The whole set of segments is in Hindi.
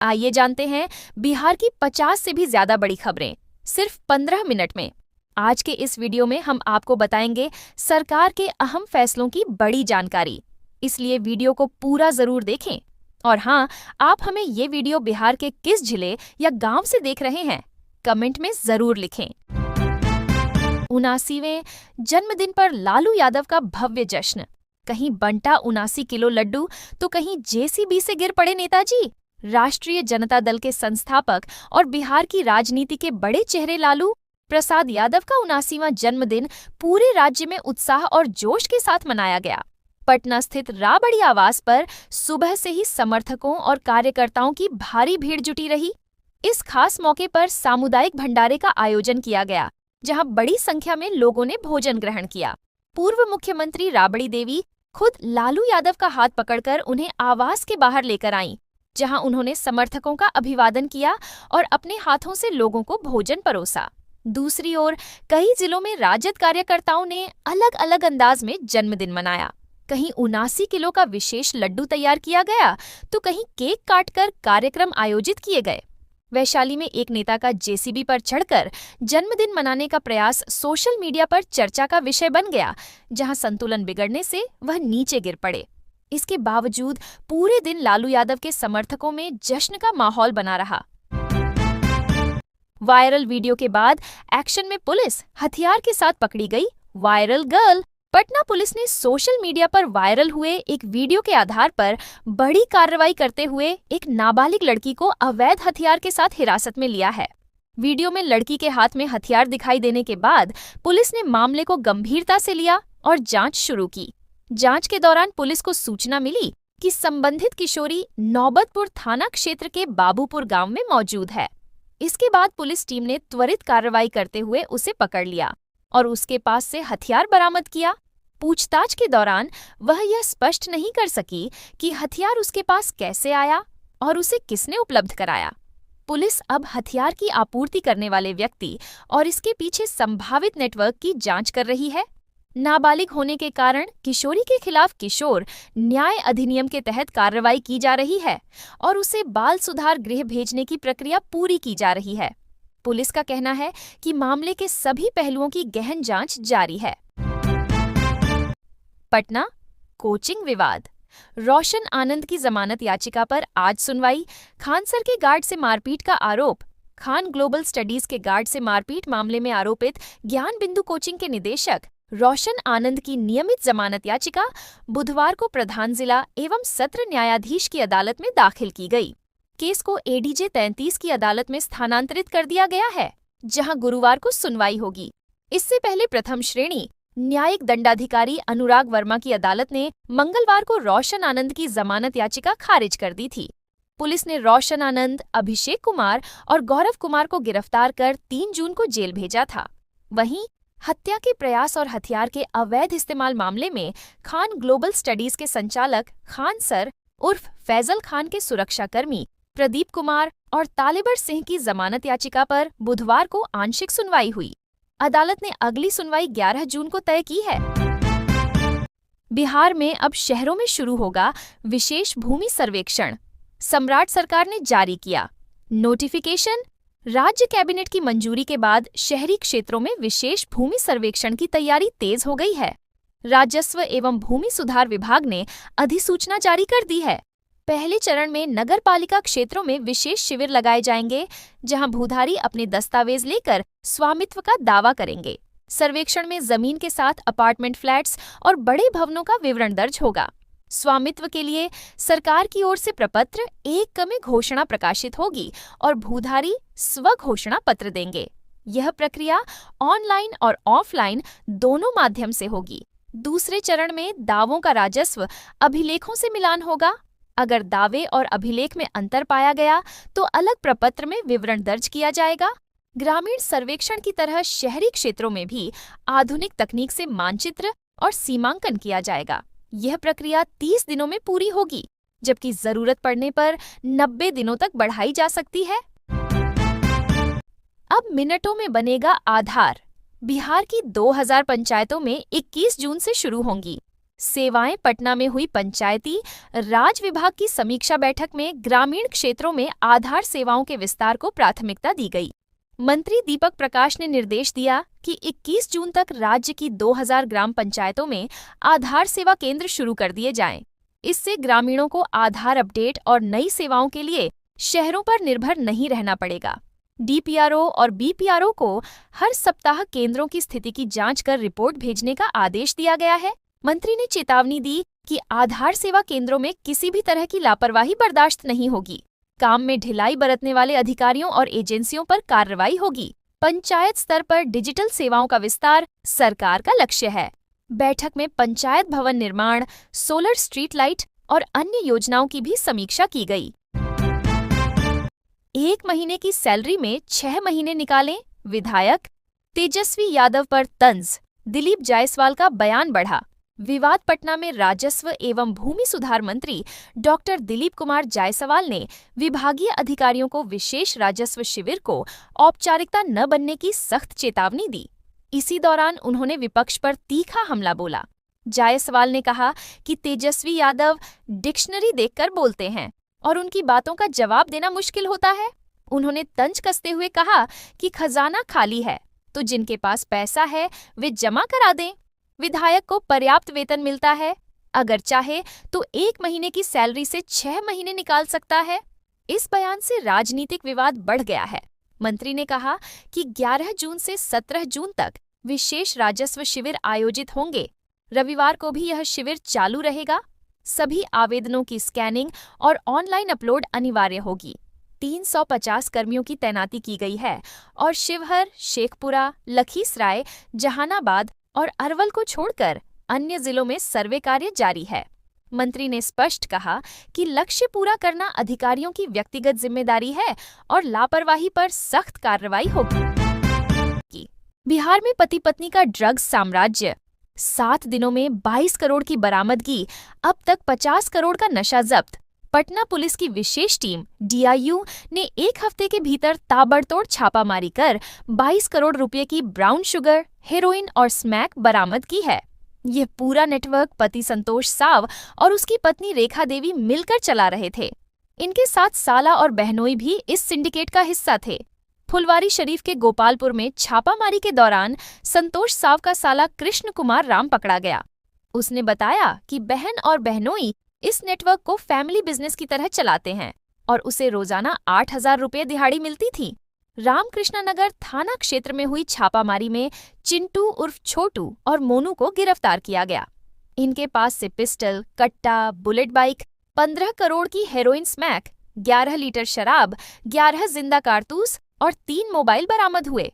आइए जानते हैं बिहार की 50 से भी ज्यादा बड़ी खबरें सिर्फ 15 मिनट में। आज के इस वीडियो में हम आपको बताएंगे सरकार के अहम फैसलों की बड़ी जानकारी, इसलिए वीडियो को पूरा जरूर देखें। और हाँ, आप हमें ये वीडियो बिहार के किस जिले या गांव से देख रहे हैं, कमेंट में जरूर लिखें। 79वें जन्मदिन पर लालू यादव का भव्य जश्न। कहीं बंटा 79 किलो लड्डू तो कहीं जेसीबी से गिर पड़े नेताजी। राष्ट्रीय जनता दल के संस्थापक और बिहार की राजनीति के बड़े चेहरे लालू प्रसाद यादव का 79वां जन्मदिन पूरे राज्य में उत्साह और जोश के साथ मनाया गया। पटना स्थित राबड़ी आवास पर सुबह से ही समर्थकों और कार्यकर्ताओं की भारी भीड़ जुटी रही। इस खास मौके पर सामुदायिक भंडारे का आयोजन किया गया, जहां बड़ी संख्या में लोगों ने भोजन ग्रहण किया। पूर्व मुख्यमंत्री राबड़ी देवी खुद लालू यादव का हाथ पकड़कर उन्हें आवास के बाहर लेकर आईं, जहां उन्होंने समर्थकों का अभिवादन किया और अपने हाथों से लोगों को भोजन परोसा। दूसरी ओर कई जिलों में राजद कार्यकर्ताओं ने अलग अलग अंदाज में जन्मदिन मनाया। कहीं 79 किलो का विशेष लड्डू तैयार किया गया तो कहीं केक काटकर कार्यक्रम आयोजित किए गए। वैशाली में एक नेता का जेसीबी पर चढ़कर जन्मदिन मनाने का प्रयास सोशल मीडिया पर चर्चा का विषय बन गया, जहां संतुलन बिगड़ने से वह नीचे गिर पड़े। इसके बावजूद पूरे दिन लालू यादव के समर्थकों में जश्न का माहौल बना रहा। वायरल वीडियो के बाद एक्शन में पुलिस हथियार के साथ पकड़ी गई वायरल गर्ल। पटना पुलिस ने सोशल मीडिया पर वायरल हुए एक वीडियो के आधार पर बड़ी कार्रवाई करते हुए एक नाबालिग लड़की को अवैध हथियार के साथ हिरासत में लिया है। वीडियो में लड़की के हाथ में हथियार दिखाई देने के बाद पुलिस ने मामले को गंभीरता से लिया और जांच शुरू की। जांच के दौरान पुलिस को सूचना मिली कि संबंधित किशोरी नौबतपुर थाना क्षेत्र के बाबूपुर गांव में मौजूद है। इसके बाद पुलिस टीम ने त्वरित कार्रवाई करते हुए उसे पकड़ लिया और उसके पास से हथियार बरामद किया। पूछताछ के दौरान वह यह स्पष्ट नहीं कर सकी कि हथियार उसके पास कैसे आया और उसे किसने उपलब्ध कराया। पुलिस अब हथियार की आपूर्ति करने वाले व्यक्ति और इसके पीछे संभावित नेटवर्क की जांच कर रही है। नाबालिग होने के कारण किशोरी के खिलाफ किशोर न्याय अधिनियम के तहत कार्रवाई की जा रही है और उसे बाल सुधार गृह भेजने की प्रक्रिया पूरी की जा रही है। पुलिस का कहना है कि मामले के सभी पहलुओं की गहन जांच जारी है। पटना कोचिंग विवाद। रोशन आनंद की जमानत याचिका पर आज सुनवाई। खानसर के गार्ड से मारपीट का आरोप। खान ग्लोबल स्टडीज के गार्ड से मारपीट मामले में आरोपित ज्ञान बिंदु कोचिंग के निदेशक रोशन आनंद की नियमित जमानत याचिका बुधवार को प्रधान जिला एवं सत्र न्यायाधीश की अदालत में दाखिल की गई। केस को एडीजे 33 की अदालत में स्थानांतरित कर दिया गया है, जहां गुरुवार को सुनवाई होगी। इससे पहले प्रथम श्रेणी न्यायिक दंडाधिकारी अनुराग वर्मा की अदालत ने मंगलवार को रोशन आनंद की जमानत याचिका खारिज कर दी थी। पुलिस ने रोशन आनंद, अभिषेक कुमार और गौरव कुमार को गिरफ्तार कर 3 जून को जेल भेजा था। वहीं हत्या के प्रयास और हथियार के अवैध इस्तेमाल मामले में खान ग्लोबल स्टडीज के संचालक खान सर उर्फ फैजल खान के सुरक्षाकर्मी प्रदीप कुमार और तालिबर सिंह की जमानत याचिका पर बुधवार को आंशिक सुनवाई हुई। अदालत ने अगली सुनवाई 11 जून को तय की है। बिहार में अब शहरों में शुरू होगा विशेष भूमि सर्वेक्षण। सम्राट सरकार ने जारी किया नोटिफिकेशन। राज्य कैबिनेट की मंजूरी के बाद शहरी क्षेत्रों में विशेष भूमि सर्वेक्षण की तैयारी तेज हो गई है। राजस्व एवं भूमि सुधार विभाग ने अधिसूचना जारी कर दी है। पहले चरण में नगर पालिका क्षेत्रों में विशेष शिविर लगाए जाएंगे, जहां भूधारी अपने दस्तावेज लेकर स्वामित्व का दावा करेंगे। सर्वेक्षण में जमीन के साथ अपार्टमेंट फ्लैट्स और बड़े भवनों का विवरण दर्ज होगा। स्वामित्व के लिए सरकार की ओर से प्रपत्र 1 में घोषणा प्रकाशित होगी और भूधारी स्व घोषणा पत्र देंगे। यह प्रक्रिया ऑनलाइन और ऑफलाइन दोनों माध्यम से होगी। दूसरे चरण में दावों का राजस्व अभिलेखों से मिलान होगा। अगर दावे और अभिलेख में अंतर पाया गया तो अलग प्रपत्र में विवरण दर्ज किया जाएगा। ग्रामीण सर्वेक्षण की तरह शहरी क्षेत्रों में भी आधुनिक तकनीक से मानचित्र और सीमांकन किया जाएगा। यह प्रक्रिया 30 दिनों में पूरी होगी, जबकि जरूरत पड़ने पर 90 दिनों तक बढ़ाई जा सकती है। अब मिनटों में बनेगा आधार। बिहार की 2000 पंचायतों में 21 जून से शुरू होंगी। सेवाएं पटना में हुई पंचायती राज विभाग की समीक्षा बैठक में ग्रामीण क्षेत्रों में आधार सेवाओं के विस्तार को प्राथमिकता दी गई। मंत्री दीपक प्रकाश ने निर्देश दिया कि 21 जून तक राज्य की 2000 ग्राम पंचायतों में आधार सेवा केंद्र शुरू कर दिए जाएं। इससे ग्रामीणों को आधार अपडेट और नई सेवाओं के लिए शहरों पर निर्भर नहीं रहना पड़ेगा। डीपीआरओ और बीपीआरओ को हर सप्ताह केंद्रों की स्थिति की जांच कर रिपोर्ट भेजने का आदेश दिया गया है। मंत्री ने चेतावनी दी कि आधार सेवा केंद्रों में किसी भी तरह की लापरवाही बर्दाश्त नहीं होगी। काम में ढिलाई बरतने वाले अधिकारियों और एजेंसियों पर कार्रवाई होगी। पंचायत स्तर पर डिजिटल सेवाओं का विस्तार सरकार का लक्ष्य है। बैठक में पंचायत भवन निर्माण, सोलर स्ट्रीट लाइट और अन्य योजनाओं की भी समीक्षा की गई। 1 महीने की सैलरी में 6 महीने निकालें, विधायक तेजस्वी यादव पर तंज, दिलीप जायसवाल का बयान बढ़ा। विवाद पटना में राजस्व एवं भूमि सुधार मंत्री डॉक्टर दिलीप कुमार जायसवाल ने विभागीय अधिकारियों को विशेष राजस्व शिविर को औपचारिकता न बनने की सख्त चेतावनी दी। इसी दौरान उन्होंने विपक्ष पर तीखा हमला बोला। जायसवाल ने कहा कि तेजस्वी यादव डिक्शनरी देखकर बोलते हैं और उनकी बातों का जवाब देना मुश्किल होता है। उन्होंने तंज कसते हुए कहा कि खजाना खाली है तो जिनके पास पैसा है वे जमा करा दें। विधायक को पर्याप्त वेतन मिलता है, अगर चाहे तो 1 महीने की सैलरी से 6 महीने निकाल सकता है। इस बयान से राजनीतिक विवाद बढ़ गया है। मंत्री ने कहा कि 11 जून से 17 जून तक विशेष राजस्व शिविर आयोजित होंगे। रविवार को भी यह शिविर चालू रहेगा। सभी आवेदनों की स्कैनिंग और ऑनलाइन अपलोड अनिवार्य होगी। 350 कर्मियों की तैनाती की गई है और शिवहर, शेखपुरा, लखीसराय, जहानाबाद और अरवल को छोड़कर अन्य जिलों में सर्वे कार्य जारी है। मंत्री ने स्पष्ट कहा कि लक्ष्य पूरा करना अधिकारियों की व्यक्तिगत जिम्मेदारी है और लापरवाही पर सख्त कार्रवाई होगी। बिहार में पति पत्नी का ड्रग्स साम्राज्य, 7 दिनों में 22 करोड़ की बरामदगी, अब तक 50 करोड़ का नशा जब्त। पटना पुलिस की विशेष टीम डीआईयू ने 1 हफ्ते के भीतर ताबड़तोड़ छापामारी कर 22 करोड़ रुपए की ब्राउन शुगर, हेरोइन और स्मैक बरामद की है। यह पूरा नेटवर्क पति संतोष साव और उसकी पत्नी रेखा देवी मिलकर चला रहे थे। इनके साथ साला और बहनोई भी इस सिंडिकेट का हिस्सा थे। फुलवारी शरीफ के गोपालपुर में छापामारी के दौरान संतोष साव का साला कृष्ण कुमार राम पकड़ा गया। उसने बताया कि बहन और बहनोई इस नेटवर्क को फैमिली बिजनेस की तरह चलाते हैं और उसे रोजाना 8,000 रुपये दिहाड़ी मिलती थी। रामकृष्ण नगर थाना क्षेत्र में हुई छापामारी में चिंटू उर्फ छोटू और मोनू को गिरफ्तार किया गया। इनके पास से पिस्टल, कट्टा, बुलेट बाइक, 15 करोड़ की हेरोइन स्मैक, 11 लीटर शराब, 11 जिंदा कारतूस और 3 मोबाइल बरामद हुए।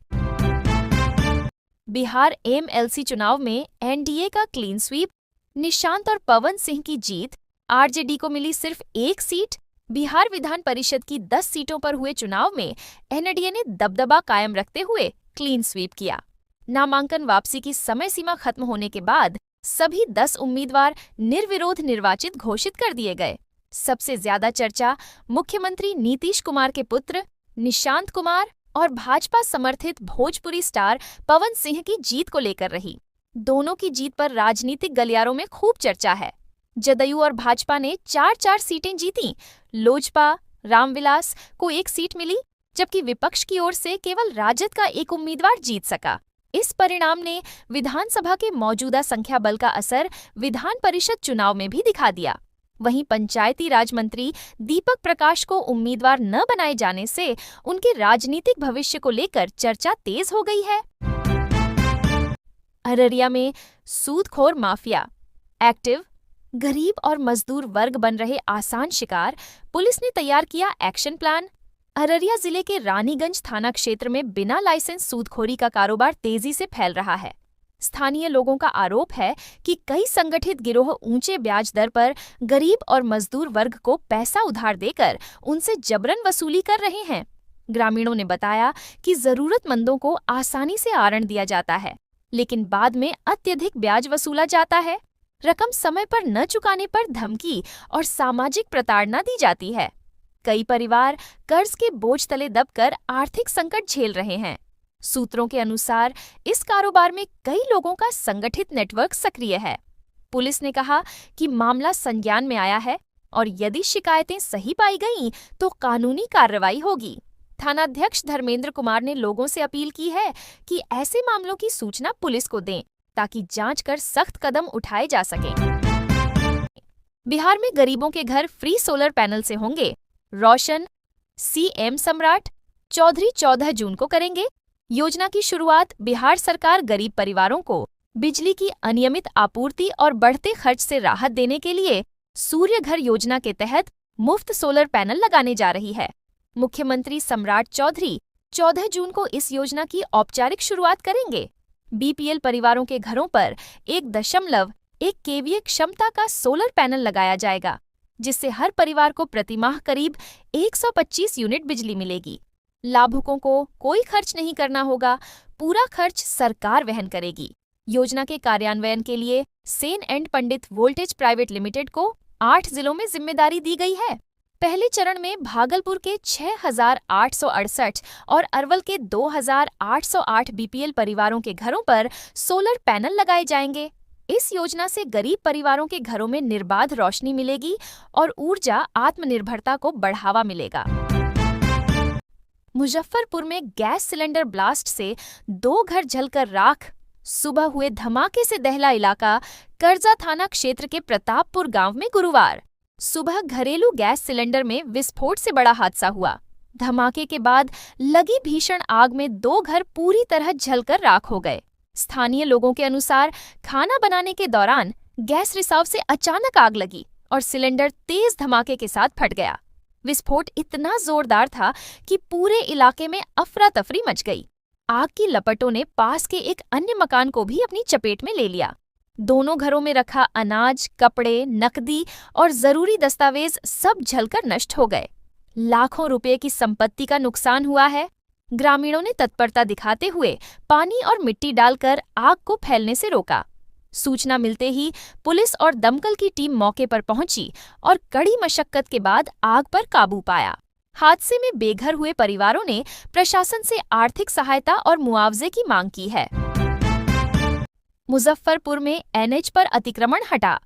बिहार एमएलसी चुनाव में एनडीए का क्लीन स्वीप, निशांत और पवन सिंह की जीत, आरजेडी को मिली सिर्फ 1 सीट। बिहार विधान परिषद की 10 सीटों पर हुए चुनाव में एनडीए ने दबदबा कायम रखते हुए क्लीन स्वीप किया। नामांकन वापसी की समय सीमा खत्म होने के बाद सभी 10 उम्मीदवार निर्विरोध निर्वाचित घोषित कर दिए गए। सबसे ज्यादा चर्चा मुख्यमंत्री नीतीश कुमार के पुत्र निशांत कुमार और भाजपा समर्थित भोजपुरी स्टार पवन सिंह की जीत को लेकर रही। दोनों की जीत पर राजनीतिक गलियारों में खूब चर्चा है। जदयू और भाजपा ने 4-4 सीटें जीतीं। लोजपा, रामविलास को 1 सीट मिली, जबकि विपक्ष की ओर से केवल राजद का 1 उम्मीदवार जीत सका। इस परिणाम ने विधानसभा के मौजूदा संख्या बल का असर विधान परिषद चुनाव में भी दिखा दिया। वहीं पंचायती राज मंत्री दीपक प्रकाश को उम्मीदवार न बनाए जाने से उनके राजनीतिक भविष्य को लेकर चर्चा तेज हो गई है। अररिया में सूदखोर माफिया एक्टिव, गरीब और मजदूर वर्ग बन रहे आसान शिकार, पुलिस ने तैयार किया एक्शन प्लान। अररिया जिले के रानीगंज थाना क्षेत्र में बिना लाइसेंस सूदखोरी का कारोबार तेजी से फैल रहा है। स्थानीय लोगों का आरोप है कि कई संगठित गिरोह ऊंचे ब्याज दर पर गरीब और मजदूर वर्ग को पैसा उधार देकर उनसे जबरन वसूली कर रहे हैं। ग्रामीणों ने बताया कि जरूरतमंदों को आसानी से आरण दिया जाता है, लेकिन बाद में अत्यधिक ब्याज वसूला जाता है। रकम समय पर न चुकाने पर धमकी और सामाजिक प्रताड़ना दी जाती है। कई परिवार कर्ज के बोझ तले दबकर आर्थिक संकट झेल रहे हैं। सूत्रों के अनुसार इस कारोबार में कई लोगों का संगठित नेटवर्क सक्रिय है। पुलिस ने कहा कि मामला संज्ञान में आया है और यदि शिकायतें सही पाई गईं तो कानूनी कार्रवाई होगी। थानाध्यक्ष धर्मेंद्र कुमार ने लोगों से अपील की है कि ऐसे मामलों की सूचना पुलिस को दें ताकि जांच कर सख्त कदम उठाए जा सकें। बिहार में गरीबों के घर फ्री सोलर पैनल से होंगे रोशन। सीएम सम्राट चौधरी 14 जून को करेंगे। योजना की शुरुआत बिहार सरकार गरीब परिवारों को बिजली की अनियमित आपूर्ति और बढ़ते खर्च से राहत देने के लिए सूर्य घर योजना के तहत मुफ्त सोलर पैनल लगाने जा रही है। मुख्यमंत्री सम्राट चौधरी 14 जून को इस योजना की औपचारिक शुरुआत करेंगे। बीपीएल परिवारों के घरों पर 1.1 केवीए क्षमता का सोलर पैनल लगाया जाएगा, जिससे हर परिवार को प्रतिमाह करीब 125 यूनिट बिजली मिलेगी। लाभुकों को कोई खर्च नहीं करना होगा, पूरा खर्च सरकार वहन करेगी। योजना के कार्यान्वयन के लिए Sen and Pandit voltage private limited को 8 जिलों में जिम्मेदारी दी गई है। पहले चरण में भागलपुर के 6,868 और अरवल के 2,808 बीपीएल परिवारों के घरों पर सोलर पैनल लगाए जाएंगे। इस योजना से गरीब परिवारों के घरों में निर्बाध रोशनी मिलेगी और ऊर्जा आत्मनिर्भरता को बढ़ावा मिलेगा। मुजफ्फरपुर में गैस सिलेंडर ब्लास्ट से 2 घर जलकर राख। सुबह हुए धमाके से दहला इलाका करजा थाना क्षेत्र के प्रतापपुर गांव में गुरुवार सुबह घरेलू गैस सिलेंडर में विस्फोट से बड़ा हादसा हुआ। धमाके के बाद लगी भीषण आग में 2 घर पूरी तरह जलकर राख हो गए। स्थानीय लोगों के अनुसार खाना बनाने के दौरान गैस रिसाव से अचानक आग लगी और सिलेंडर तेज धमाके के साथ फट गया। विस्फोट इतना जोरदार था कि पूरे इलाके में अफरा तफरी मच गई। आग की लपटों ने पास के एक अन्य मकान को भी अपनी चपेट में ले लिया। दोनों घरों में रखा अनाज, कपड़े, नकदी और जरूरी दस्तावेज सब जलकर नष्ट हो गए। लाखों रुपए की संपत्ति का नुकसान हुआ है। ग्रामीणों ने तत्परता दिखाते हुए पानी और मिट्टी डालकर आग को फैलने से रोका। सूचना मिलते ही पुलिस और दमकल की टीम मौके पर पहुंची और कड़ी मशक्कत के बाद आग पर काबू पाया। हादसे में बेघर हुए परिवारों ने प्रशासन से आर्थिक सहायता और मुआवजे की मांग की है। मुजफ्फरपुर में एनएच पर अतिक्रमण हटा।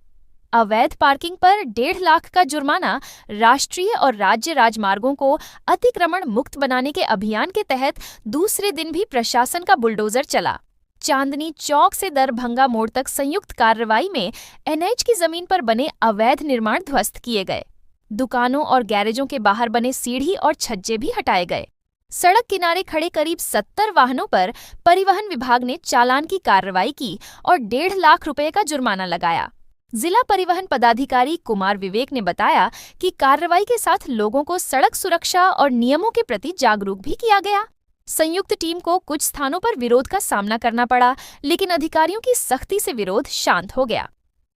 अवैध पार्किंग पर 1.5 लाख का जुर्माना। राष्ट्रीय और राज्य राजमार्गों को अतिक्रमण मुक्त बनाने के अभियान के तहत दूसरे दिन भी प्रशासन का बुलडोजर चला। चांदनी चौक से दरभंगा मोड़ तक संयुक्त कार्रवाई में एनएच की जमीन पर बने अवैध निर्माण ध्वस्त किए गए। दुकानों और गैरेजों के बाहर बने सीढ़ी और छज्जे भी हटाए गए। सड़क किनारे खड़े करीब 70 वाहनों पर परिवहन विभाग ने चालान की कार्रवाई की और 1.5 लाख रुपए का जुर्माना लगाया। जिला परिवहन पदाधिकारी कुमार विवेक ने बताया कि कार्रवाई के साथ लोगों को सड़क सुरक्षा और नियमों के प्रति जागरूक भी किया गया। संयुक्त टीम को कुछ स्थानों पर विरोध का सामना करना पड़ा, लेकिन अधिकारियों की सख्ती से विरोध शांत हो गया।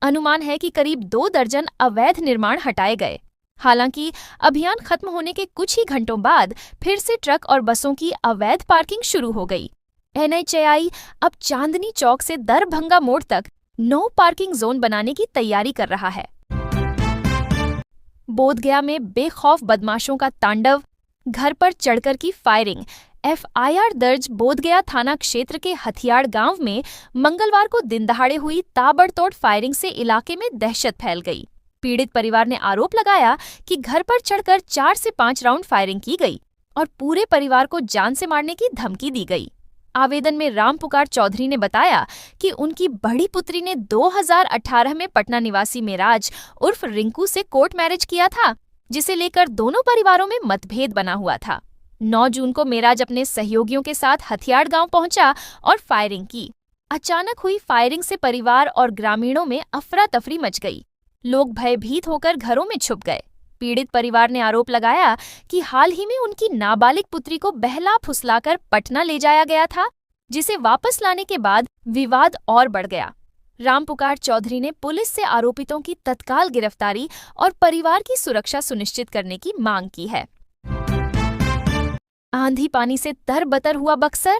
अनुमान है कि करीब 2 दर्जन अवैध निर्माण हटाए गए। हालांकि अभियान खत्म होने के कुछ ही घंटों बाद फिर से ट्रक और बसों की अवैध पार्किंग शुरू हो गई। एनएचएआई अब चांदनी चौक से दरभंगा मोड़ तक 9 पार्किंग जोन बनाने की तैयारी कर रहा है। बोधगया में बेखौफ बदमाशों का तांडव। घर पर चढ़कर की फायरिंग। एफआईआर दर्ज। बोधगया थाना क्षेत्र के हथियाड़ गांव में मंगलवार को दिन दहाड़े हुई ताबड़तोड़ फायरिंग से इलाके में दहशत फैल गई। पीड़ित परिवार ने आरोप लगाया कि घर पर चढ़कर 4 से 5 राउंड फायरिंग की गई और पूरे परिवार को जान से मारने की धमकी दी गई। आवेदन में राम पुकार चौधरी ने बताया कि उनकी बड़ी पुत्री ने 2018 में पटना निवासी मेराज उर्फ रिंकू से कोर्ट मैरिज किया था, जिसे लेकर दोनों परिवारों में मतभेद बना हुआ था। 9 जून को मेराज अपने सहयोगियों के साथ हथियाड़ गांव पहुंचा और फायरिंग की। अचानक हुई फायरिंग से परिवार और ग्रामीणों में अफरा तफरी मच गई। लोग भयभीत होकर घरों में छुप गए। पीड़ित परिवार ने आरोप लगाया कि हाल ही में उनकी नाबालिग पुत्री को बहला फुसलाकर पटना ले जाया गया था, जिसे वापस लाने के बाद विवाद और बढ़ गया। रामपुकार चौधरी ने पुलिस से आरोपितों की तत्काल गिरफ्तारी और परिवार की सुरक्षा सुनिश्चित करने की मांग की है। आंधी पानी से तरबतर हुआ बक्सर।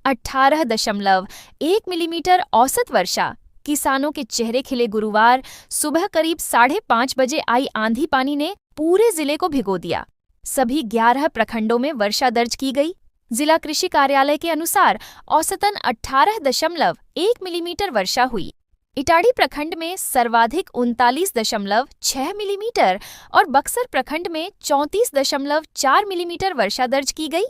18.1 मिलीमीटर औसत वर्षा। किसानों के चेहरे खिले। गुरुवार सुबह करीब 5:30 बजे आई आंधी पानी ने पूरे जिले को भिगो दिया। सभी 11 प्रखंडों में वर्षा दर्ज की गई। जिला कृषि कार्यालय के अनुसार औसतन 18.1 मिलीमीटर वर्षा हुई। इटाड़ी प्रखंड में सर्वाधिक 39.6 मिलीमीटर और बक्सर प्रखंड में 34.4 मिलीमीटर वर्षा दर्ज की गई।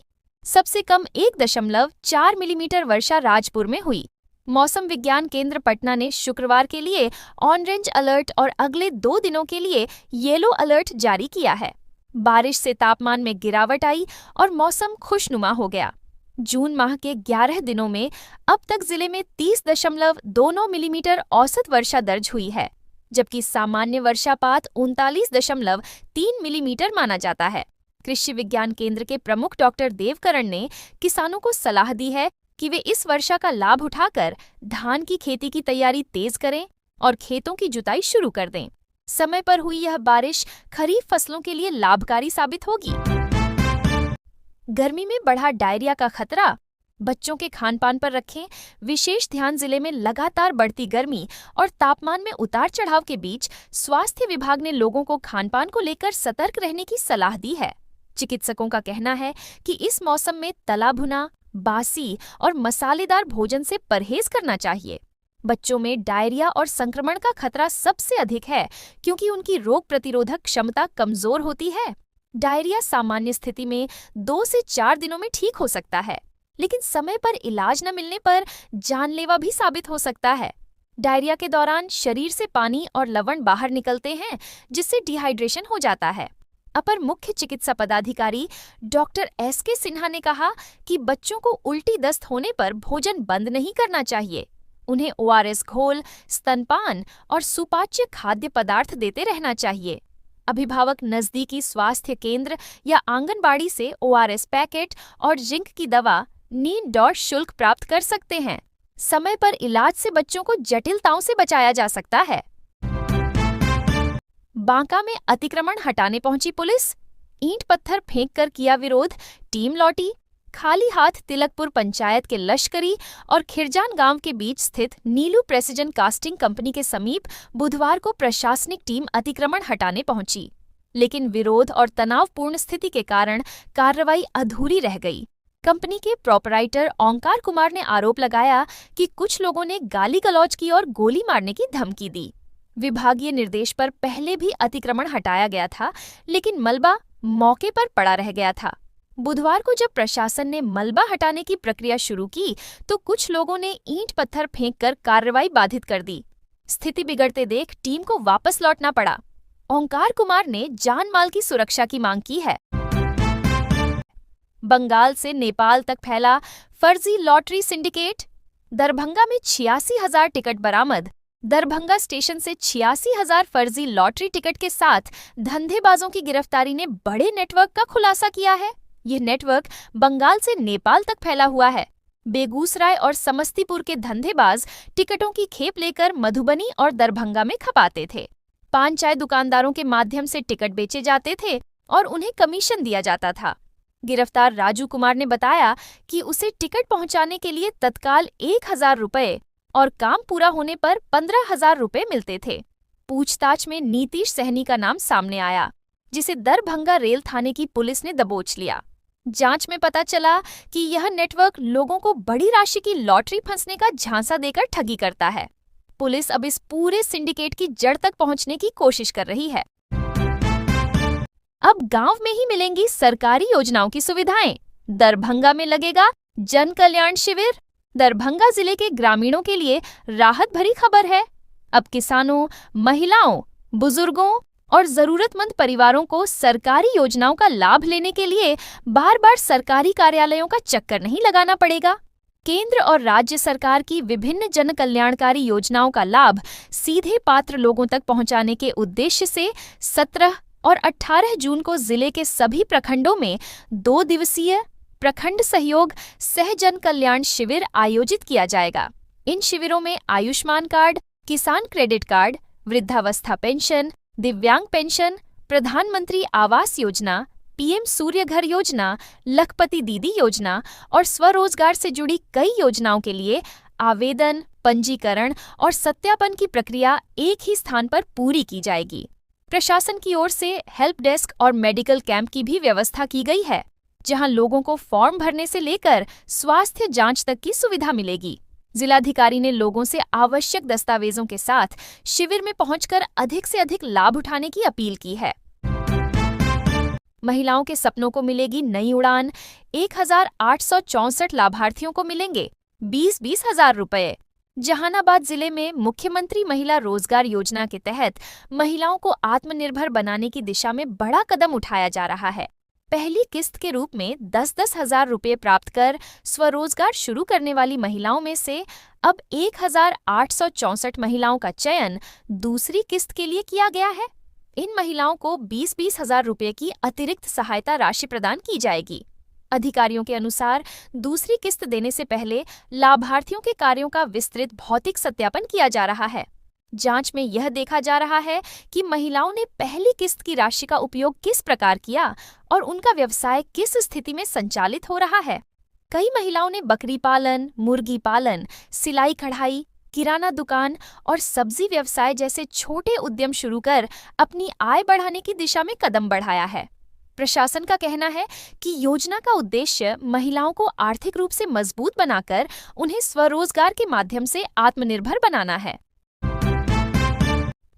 सबसे कम 1.4 मिलीमीटर वर्षा राजपुर में हुई। मौसम विज्ञान केंद्र पटना ने शुक्रवार के लिए ऑरेंज अलर्ट और अगले 2 दिनों के लिए येलो अलर्ट जारी किया है। बारिश से तापमान में गिरावट आई और मौसम खुशनुमा हो गया। जून माह के 11 दिनों में अब तक जिले में 30.29 मिलीमीटर औसत वर्षा दर्ज हुई है, जबकि सामान्य वर्षापात 39.3 मिलीमीटर माना जाता है। कृषि विज्ञान केंद्र के प्रमुख डॉक्टर देवकरण ने किसानों को सलाह दी है कि वे इस वर्षा का लाभ उठाकर धान की खेती की तैयारी तेज करें और खेतों की जुताई शुरू कर दें। समय पर हुई यह बारिश खरीफ फसलों के लिए लाभकारी साबित होगी। गर्मी में बढ़ा डायरिया का खतरा, बच्चों के खानपान पर रखें विशेष ध्यान। जिले में लगातार बढ़ती गर्मी और तापमान में उतार चढ़ाव के बीच स्वास्थ्य विभाग ने लोगों को खानपान को लेकर सतर्क रहने की सलाह दी है। चिकित्सकों का कहना है कि इस मौसम में तला भुना, बासी और मसालेदार भोजन से परहेज करना चाहिए। बच्चों में डायरिया और संक्रमण का खतरा सबसे अधिक है क्योंकि उनकी रोग प्रतिरोधक क्षमता कमजोर होती है। डायरिया सामान्य स्थिति में 2 से 4 दिनों में ठीक हो सकता है, लेकिन समय पर इलाज न मिलने पर जानलेवा भी साबित हो सकता है। डायरिया के दौरान शरीर से पानी और लवण बाहर निकलते हैं, जिससे डिहाइड्रेशन हो जाता है। अपर मुख्य चिकित्सा पदाधिकारी डॉक्टर S.K. सिन्हा ने कहा कि बच्चों को उल्टी दस्त होने पर भोजन बंद नहीं करना चाहिए। उन्हें ORS घोल, स्तनपान और सुपाच्य खाद्य पदार्थ देते रहना चाहिए। अभिभावक नजदीकी स्वास्थ्य केंद्र या आंगनबाड़ी से ORS पैकेट और जिंक की दवा नीड शुल्क प्राप्त कर सकते हैं। समय पर इलाज से बच्चों को जटिलताओं से बचाया जा सकता है। बांका में अतिक्रमण हटाने पहुंची पुलिस, ईंट पत्थर फेंक कर किया विरोध, टीम लौटी। खाली हाथ तिलकपुर पंचायत के लश्करी और खिरजान गांव के बीच स्थित नीलू प्रेसिजन कास्टिंग कंपनी के समीप बुधवार को प्रशासनिक टीम अतिक्रमण हटाने पहुंची, लेकिन विरोध और तनावपूर्ण स्थिति के कारण कार्रवाई अधूरी रह गई। कंपनी के प्रोपराइटर ओंकार कुमार ने आरोप लगाया कि कुछ लोगों ने गाली गलौज की और गोली मारने की धमकी दी। विभागीय निर्देश पर पहले भी अतिक्रमण हटाया गया था, लेकिन मलबा मौके पर पड़ा रह गया था। बुधवार को जब प्रशासन ने मलबा हटाने की प्रक्रिया शुरू की तो कुछ लोगों ने ईंट पत्थर फेंककर कार्रवाई बाधित कर दी। स्थिति बिगड़ते देख टीम को वापस लौटना पड़ा। ओंकार कुमार ने जान माल की सुरक्षा की मांग की है। बंगाल से नेपाल तक फैला फर्जी लॉटरी सिंडिकेट, दरभंगा में 86,000 टिकट बरामद। दरभंगा स्टेशन से 86,000 फर्जी लॉटरी टिकट के साथ धंधेबाजों की गिरफ्तारी ने बड़े नेटवर्क का खुलासा किया है। यह नेटवर्क बंगाल से नेपाल तक फैला हुआ है। बेगूसराय और समस्तीपुर के धंधेबाज टिकटों की खेप लेकर मधुबनी और दरभंगा में खपाते थे। पान चाय दुकानदारों के माध्यम से टिकट बेचे जाते थे और उन्हें कमीशन दिया जाता था। गिरफ्तार राजू कुमार ने बताया कि उसे टिकट पहुंचाने के लिए तत्काल 1,000 रुपए और काम पूरा होने पर 15,000 रुपए मिलते थे। पूछताछ में नीतीश सहनी का नाम सामने आया, जिसे दरभंगा रेल थाने की पुलिस ने दबोच लिया। जांच में पता चला कि यह नेटवर्क लोगों को बड़ी राशि की लॉटरी फंसने का झांसा देकर ठगी करता है। पुलिस अब इस पूरे सिंडिकेट की जड़ तक पहुंचने की कोशिश कर रही है। अब गांव में ही मिलेंगी सरकारी योजनाओं की सुविधाएं। दरभंगा में लगेगा जन कल्याण शिविर। दरभंगा जिले के ग्रामीणों के लिए राहत भरी खबर है। अब किसानों, महिलाओं, बुजुर्गों और जरूरतमंद परिवारों को सरकारी योजनाओं का लाभ लेने के लिए बार बार सरकारी कार्यालयों का चक्कर नहीं लगाना पड़ेगा। केंद्र और राज्य सरकार की विभिन्न जन कल्याणकारी योजनाओं का लाभ सीधे पात्र लोगों तक पहुंचाने के उद्देश्य से 17 और 18 जून को जिले के सभी प्रखंडों में 2 दिवसीय प्रखंड सहयोग सह जन कल्याण शिविर आयोजित किया जाएगा। इन शिविरों में आयुष्मान कार्ड, किसान क्रेडिट कार्ड, वृद्धावस्था पेंशन, दिव्यांग पेंशन, प्रधानमंत्री आवास योजना, PM सूर्य घर योजना, लखपति दीदी योजना और स्वरोजगार से जुड़ी कई योजनाओं के लिए आवेदन, पंजीकरण और सत्यापन की प्रक्रिया एक ही स्थान पर पूरी की जाएगी। प्रशासन की ओर से हेल्प डेस्क और मेडिकल कैंप की भी व्यवस्था की गई है, जहां लोगों को फॉर्म भरने से लेकर स्वास्थ्य जांच तक की सुविधा मिलेगी। जिलाधिकारी ने लोगों से आवश्यक दस्तावेजों के साथ शिविर में पहुंचकर अधिक से अधिक लाभ उठाने की अपील की है। महिलाओं के सपनों को मिलेगी नई उड़ान। 1,864 लाभार्थियों को मिलेंगे 20-20 हजार रुपए। जहानाबाद जिले में मुख्यमंत्री महिला रोजगार योजना के तहत महिलाओं को आत्मनिर्भर बनाने की दिशा में बड़ा कदम उठाया जा रहा है। पहली किस्त के रूप में 10-10 हजार रुपये प्राप्त कर स्वरोजगार शुरू करने वाली महिलाओं में से अब 1,864 महिलाओं का चयन दूसरी किस्त के लिए किया गया है। इन महिलाओं को 20-20 हजार रुपये की अतिरिक्त सहायता राशि प्रदान की जाएगी। अधिकारियों के अनुसार दूसरी किस्त देने से पहले लाभार्थियों के कार्यों का विस्तृत भौतिक सत्यापन किया जा रहा है। जांच में यह देखा जा रहा है कि महिलाओं ने पहली किस्त की राशि का उपयोग किस प्रकार किया और उनका व्यवसाय किस स्थिति में संचालित हो रहा है। कई महिलाओं ने बकरी पालन, मुर्गी पालन, सिलाई कढ़ाई, किराना दुकान और सब्जी व्यवसाय जैसे छोटे उद्यम शुरू कर अपनी आय बढ़ाने की दिशा में कदम बढ़ाया है। प्रशासन का कहना है कि योजना का उद्देश्य महिलाओं को आर्थिक रूप से मजबूत बनाकर उन्हें स्वरोजगार के माध्यम से आत्मनिर्भर बनाना है।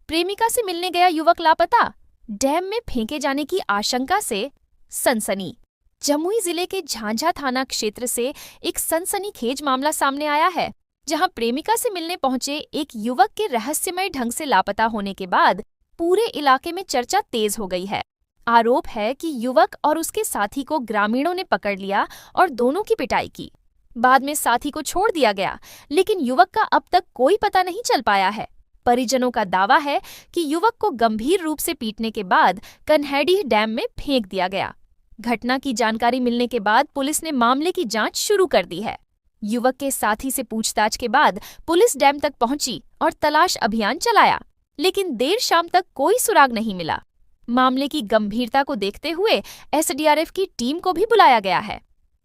प्रेमिका से मिलने गया युवक लापता, डैम में फेंके जाने की आशंका से सनसनी। जमुई जिले के झांझा थाना क्षेत्र से एक सनसनीखेज मामला सामने आया है, जहां प्रेमिका से मिलने पहुंचे एक युवक के रहस्यमय ढंग से लापता होने के बाद पूरे इलाके में चर्चा तेज हो गई है। आरोप है कि युवक और उसके साथी को ग्रामीणों ने पकड़ लिया और दोनों की पिटाई की। बाद में साथी को छोड़ दिया गया, लेकिन युवक का अब तक कोई पता नहीं चल पाया है। परिजनों का दावा है कि युवक को गंभीर रूप से पीटने के बाद कन्हैडी डैम में फेंक दिया गया। घटना की जानकारी मिलने के बाद पुलिस ने मामले की जांच शुरू कर दी है। युवक के साथी से पूछताछ के बाद पुलिस डैम तक पहुंची और तलाश अभियान चलाया, लेकिन देर शाम तक कोई सुराग नहीं मिला। मामले की गंभीरता को देखते हुए एसडीआरएफ की टीम को भी बुलाया गया है।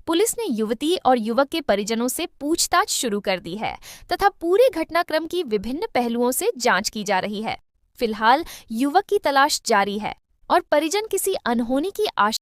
पुलिस ने युवती और युवक के परिजनों से पूछताछ शुरू कर दी है तथा पूरे घटनाक्रम की विभिन्न पहलुओं से जांच की जा रही है। फिलहाल युवक की तलाश जारी है और परिजन किसी अनहोनी की